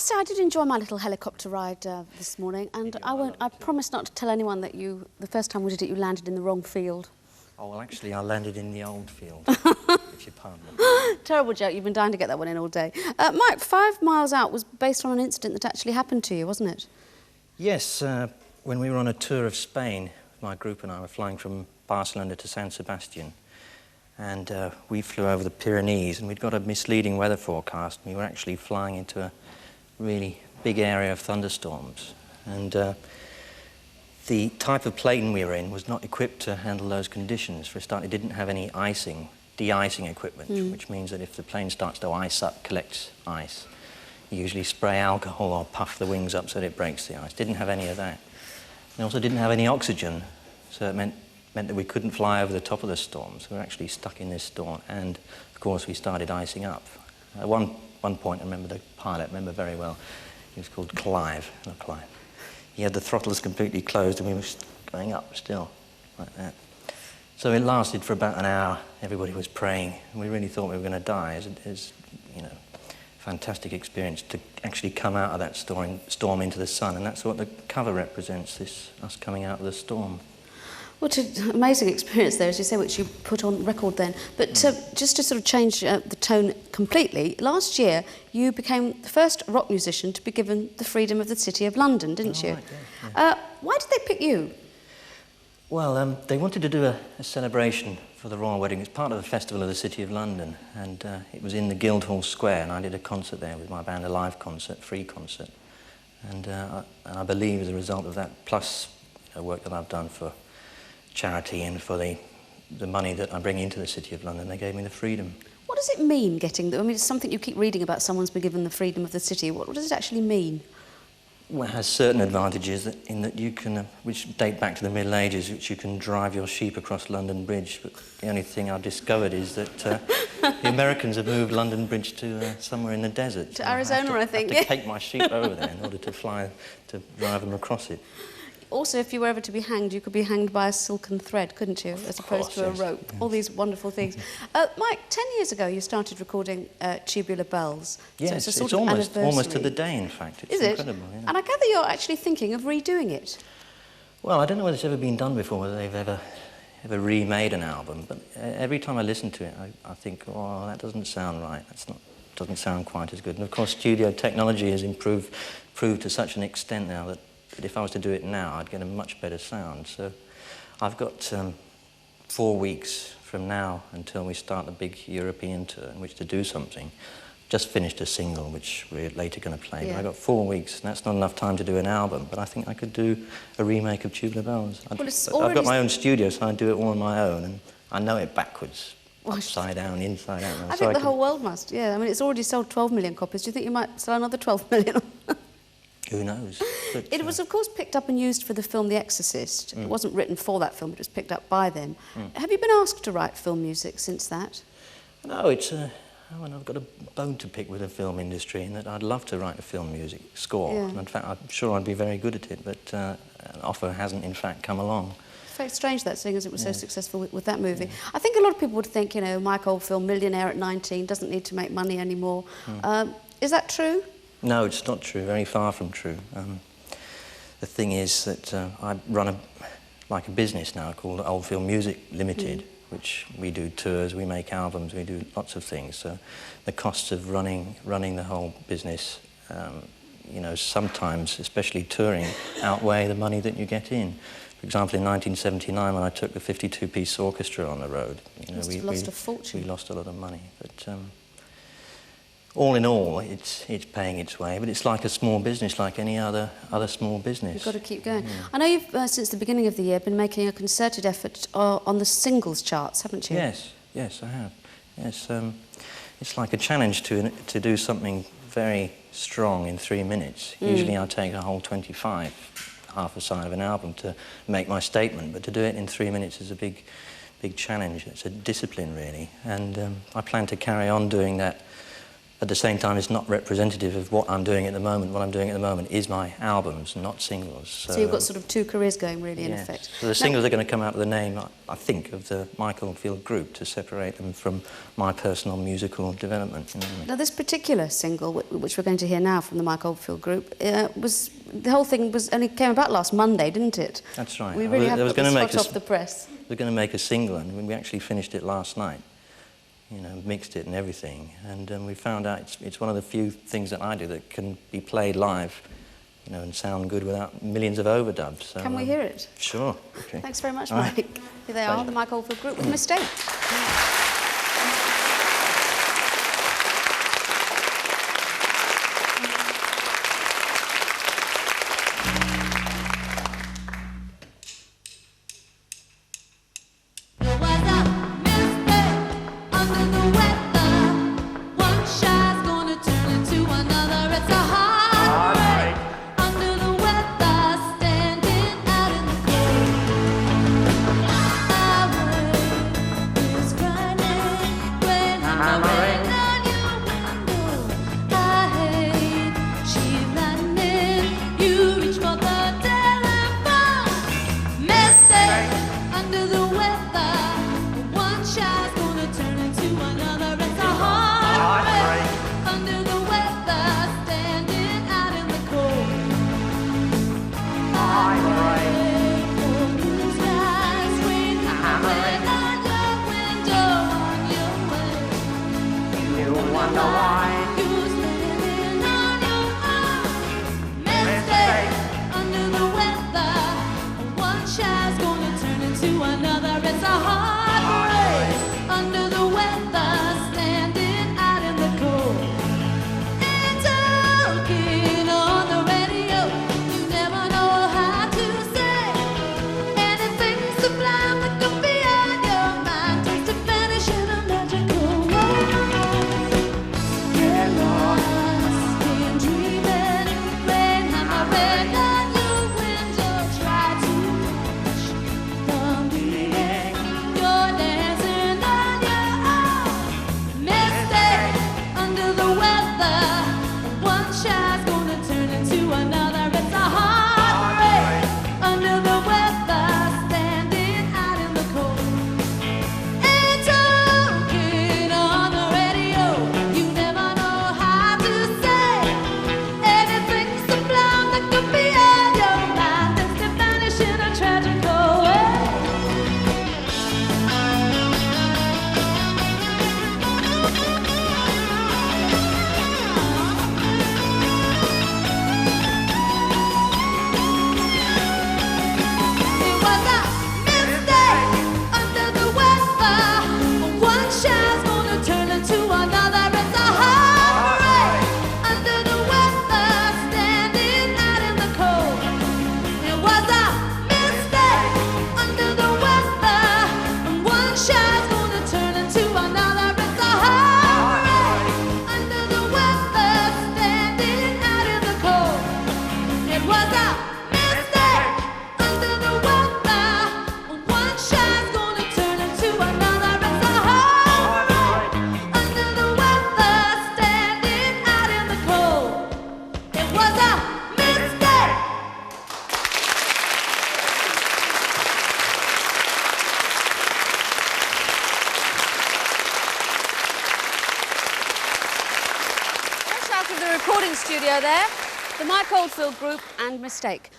to say I did enjoy my little helicopter ride this morning, and I promise not to tell anyone that the first time we did it, you landed in the wrong field. Oh, well, actually, I landed in the old field, if you pardon me. Terrible joke. You've been dying to get that one in all day. Mike, 5 Miles Out was based on an incident that actually happened to you, wasn't it? Yes, when we were on a tour of Spain, my group and I were flying from Barcelona to San Sebastian, and we flew over the Pyrenees, and we'd got a misleading weather forecast. We were actually flying into a really big area of thunderstorms, and the type of plane we were in was not equipped to handle those conditions. For a start, it didn't have any de-icing equipment, which means that if the plane starts to ice up, collects ice, you usually spray alcohol or puff the wings up so that it breaks the ice. Didn't have any of that. It also didn't have any oxygen, so it meant that we couldn't fly over the top of the storm. So we were actually stuck in this storm, and of course we started icing up. At one point, I remember the pilot, very well, he was called Clive, not Clive. He had the throttles completely closed and we were going up still, like that. So it lasted for about an hour. Everybody was praying, and we really thought we were going to die. It's you know, fantastic experience to actually come out of that storm into the sun, and that's what the cover represents, us coming out of the storm. What an amazing experience there, as you say, which you put on record then. But just to sort of change the tone completely, last year you became the first rock musician to be given the freedom of the City of London, didn't you? Right, yeah. Why did they pick you? Well, they wanted to do a celebration for the royal wedding. It's part of the Festival of the City of London, and it was in the Guildhall Square, and I did a concert there with my band, a live concert, free concert. And I believe as a result of that, plus work that I've done for charity and for the money that I bring into the City of London, they gave me the freedom. What does it mean, getting I mean, it's something you keep reading about, someone's been given the freedom of the city. What does it actually mean? Well, it has certain advantages in that you can, which date back to the Middle Ages, which you can drive your sheep across London Bridge. But the only thing I've discovered is that the Americans have moved London Bridge to somewhere in the desert. To Arizona, I think. I have to take my sheep over there in order to drive them across it. Also, if you were ever to be hanged, you could be hanged by a silken thread, couldn't you, as opposed to a rope? Yes. All these wonderful things. Mike, 10 years ago you started recording Tubular Bells. Yes, so it's almost to the day, in fact. It's incredible. Yeah. And I gather you're actually thinking of redoing it. Well, I don't know whether it's ever been done before, whether they've ever remade an album, but every time I listen to it, I think, oh, that doesn't sound right. Doesn't sound quite as good. And of course, studio technology has improved to such an extent now that if I was to do it now, I'd get a much better sound. So I've got 4 weeks from now until we start the big European tour in which to do something. Just finished a single, which we're later going to play. Yeah. But I've got 4 weeks, and that's not enough time to do an album, but I think I could do a remake of Tubular Bells. I've got my own studio, so I do it all on my own, and I know it backwards. Upside down, inside out. I think the whole world must, yeah. I mean, it's already sold 12 million copies. Do you think you might sell another 12 million? Who knows? But, it was, of course, picked up and used for the film The Exorcist. It wasn't written for that film, it was picked up by them. Have you been asked to write film music since that? No, I've got a bone to pick with the film industry in that I'd love to write a film music score. Yeah. In fact, I'm sure I'd be very good at it, but an offer hasn't, in fact, come along. It's very strange, that, seeing as it was so successful with that movie. I think a lot of people would think, Mike Oldfield, millionaire at 19, doesn't need to make money anymore. Is that true? No, it's not true, very far from true. The thing is that I run a business now called Oldfield Music Limited, which we do tours, we make albums, we do lots of things. So the costs of running the whole business, sometimes, especially touring, outweigh the money that you get in. For example, in 1979, when I took the 52-piece orchestra on the road, we lost a fortune. We lost a lot of money, but all in all, it's paying its way, but it's like a small business, like any other small business. You've got to keep going. I know you've, since the beginning of the year, been making a concerted effort on the singles charts, haven't you? Yes, I have. Yes, it's like a challenge to do something very strong in 3 minutes. Usually I take a whole 25, half a side of an album to make my statement, but to do it in 3 minutes is a big challenge. It's a discipline, really, and I plan to carry on doing that at the same time, it's not representative of what I'm doing at the moment. What I'm doing at the moment is my albums, not singles. So you've got sort of two careers going, really, in yes. effect. So the singles are going to come out with the name, I think, of the Michael Oldfield Group to separate them from my personal musical development. You know what I mean? Now, this particular single, which we're going to hear now from the Mike Oldfield Group, the whole thing only came about last Monday, didn't it? That's right. We really have got this hot off the press. We're going to make a single, and we actually finished it last night. You know, mixed it and everything, and we found out it's one of the few things that I do that can be played live, you know, and sound good without millions of overdubs. So, Can we hear it? Sure. Okay. Thanks very much, All Mike. right. Here they are, the Mike Oldfield Group with Mistake. Recording studio there, the Mike Oldfield Group and Mistake.